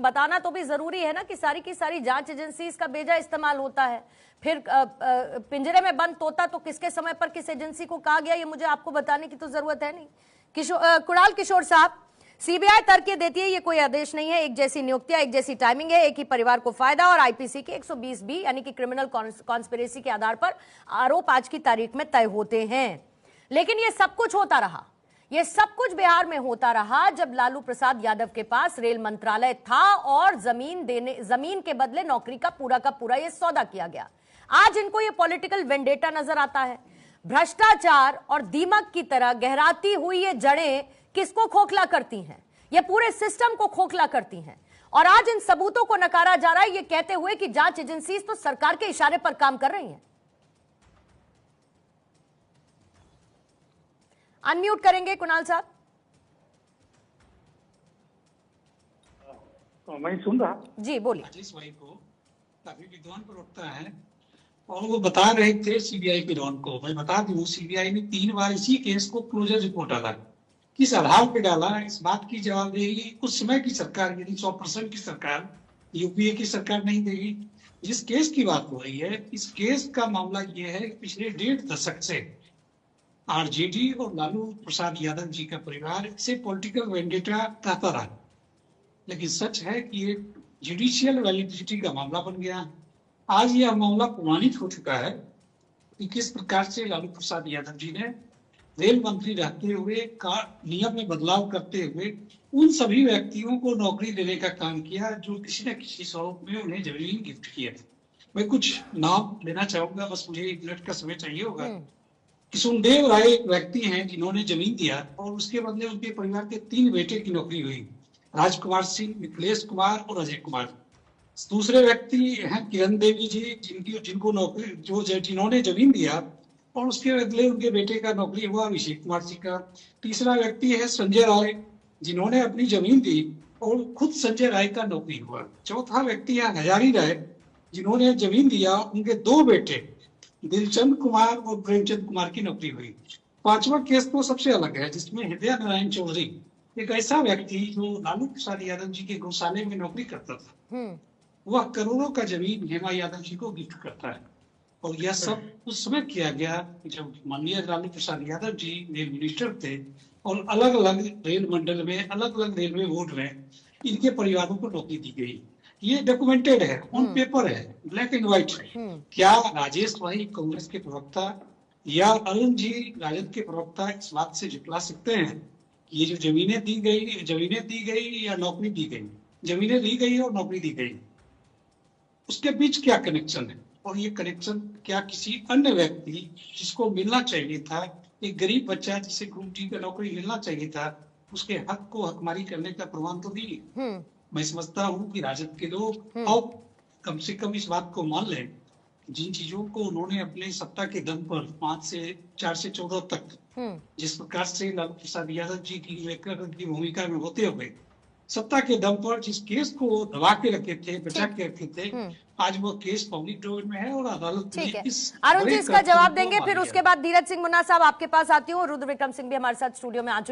बताना तो भी जरूरी है ना कि सारी की सारी जांच एजेंसीज का बेजा इस्तेमाल होता है। फिर पिंजरे में बंद तोता तो किसके समय पर किस एजेंसी को कहा गया, ये मुझे आपको बताने की तो जरूरत है नहीं। कुणाल किशोर साहब, सीबीआई तर्क ये देती है ये कोई आदेश नहीं है, एक जैसी नियुक्तियां, एक जैसी टाइमिंग है, एक ही परिवार को फायदा, और आईपीसी के 120 बी यानी कि क्रिमिनल कॉन्स्पिरेसी के आधार पर आरोप आज की तारीख में तय होते हैं। लेकिन ये सब कुछ होता रहा, ये सब कुछ बिहार में होता रहा जब लालू प्रसाद यादव के पास रेल मंत्रालय था और जमीन के बदले नौकरी का पूरा ये सौदा किया गया। आज इनको ये पॉलिटिकल वेंडेटा नजर आता है। भ्रष्टाचार और दीमक की तरह गहराती हुई ये जड़ें किसको खोखला करती हैं? ये पूरे सिस्टम को खोखला करती हैं। और आज इन सबूतों को नकारा जा रहा है ये कहते हुए कि जांच एजेंसीज तो सरकार के इशारे पर काम कर रही हैं। अनम्यूट करेंगे कुणाल साहब। मैं सुन रहा जी बोलिए। राजेश भाई को काफी विद्वान प्रवक्ता है और वो बता रहे थे सीबीआई के डॉन को। मैं बता दूं, सीबीआई ने 3 बार इसी केस को क्लोजर रिपोर्ट डाला। किस आधार पे डाला, इस बात की जवाबदेही उस समय की सरकार यानी 100% की सरकार, यूपीए की सरकार नहीं देगी। जिस केस की बात हो रही है, इस केस का मामला ये है कि पिछले 1.5 दशक से आरजेडी और लालू प्रसाद यादव जी का परिवार इसे पॉलिटिकल वेंडेटा कहता रहा। लेकिन सच है कि ये जुडिशियल वैलिडिटी का मामला बन गया। आज यह मामला प्रमाणित हो चुका है कि किस प्रकार से लालू प्रसाद यादव जी ने रेल मंत्री रहते हुए नियम में बदलाव करते हुए उन सभी व्यक्तियों को नौकरी देने का काम किया जो किसी न किसी स्वरूप में उन्हें जमीन गिफ्ट किया था। मैं कुछ नाम लेना चाहूंगा, बस मुझे 1 मिनट का समय चाहिए होगा। किशुनदेव राय एक व्यक्ति हैं जिन्होंने जमीन दिया और उसके बदले उनके परिवार के 3 बेटे की नौकरी हुई, राजकुमार सिंह, मिथिलेश कुमार और अजय कुमार। दूसरे व्यक्ति हैं किरण देवी जी, जिन्होंने जमीन दिया और उसके बदले उनके बेटे का नौकरी हुआ अभिषेक कुमार सिंह का। तीसरा व्यक्ति है संजय राय, जिन्होंने अपनी जमीन दी और खुद संजय राय का नौकरी हुआ। चौथा व्यक्ति है हजारी राय, जिन्होंने जमीन दिया, उनके 2 बेटे दिलचंद कुमार और प्रेमचंद कुमार की नौकरी हुई। 5वां केस तो सबसे अलग है, जिसमें हृदय नारायण चौधरी, एक ऐसा व्यक्ति जो लालू प्रसाद यादव जी के गौशाले में नौकरी करता था, वह करोड़ों का जमीन हेमा यादव जी को गिफ्ट करता है। और यह सब उस समय किया गया जब माननीय लालू प्रसाद यादव जी रेल मिनिस्टर थे और अलग अलग रेल मंडल में, अलग अलग रेलवे बोर्ड में इनके परिवारों को नौकरी दी गई। ये डॉक्यूमेंटेड है, ऑन पेपर है, ब्लैक एंड व्हाइट है। क्या राजेश भाई कांग्रेस के प्रवक्ता या अरुण जी राजद के प्रवक्ता इस बात से झुटला सकते हैं कि ये जो जमीनें दी गई या नौकरी दी गई, जमीनें दी गई और नौकरी दी गई, उसके बीच क्या कनेक्शन है? और ये कनेक्शन क्या किसी अन्य व्यक्ति जिसको मिलना चाहिए था, एक गरीब बच्चा जिसे ग्रुप डी का नौकरी मिलना चाहिए था, उसके हक को हकमारी करने का प्रमाण तो नहीं। मैं समझता हूँ कि राजद के लोग अब कम से कम इस बात को मान लें, जिन चीजों को उन्होंने अपने सत्ता के दम पर 4 से 14 तक जिस प्रकार से लालू प्रसाद यादव जी की भूमिका में होते हुए सत्ता के दम पर जिस केस को दबा के रखे थे, बचा के रखे थे, आज वो केस पब्लिक डोमेन में है और अदालत में इस अरुण जी इसका जवाब देंगे, फिर उसके बाद धीरज सिंह मुन्ना साहब आपके पास आती हूँ। रुद्र विक्रम सिंह भी हमारे साथ स्टूडियो में आ चुके हैं।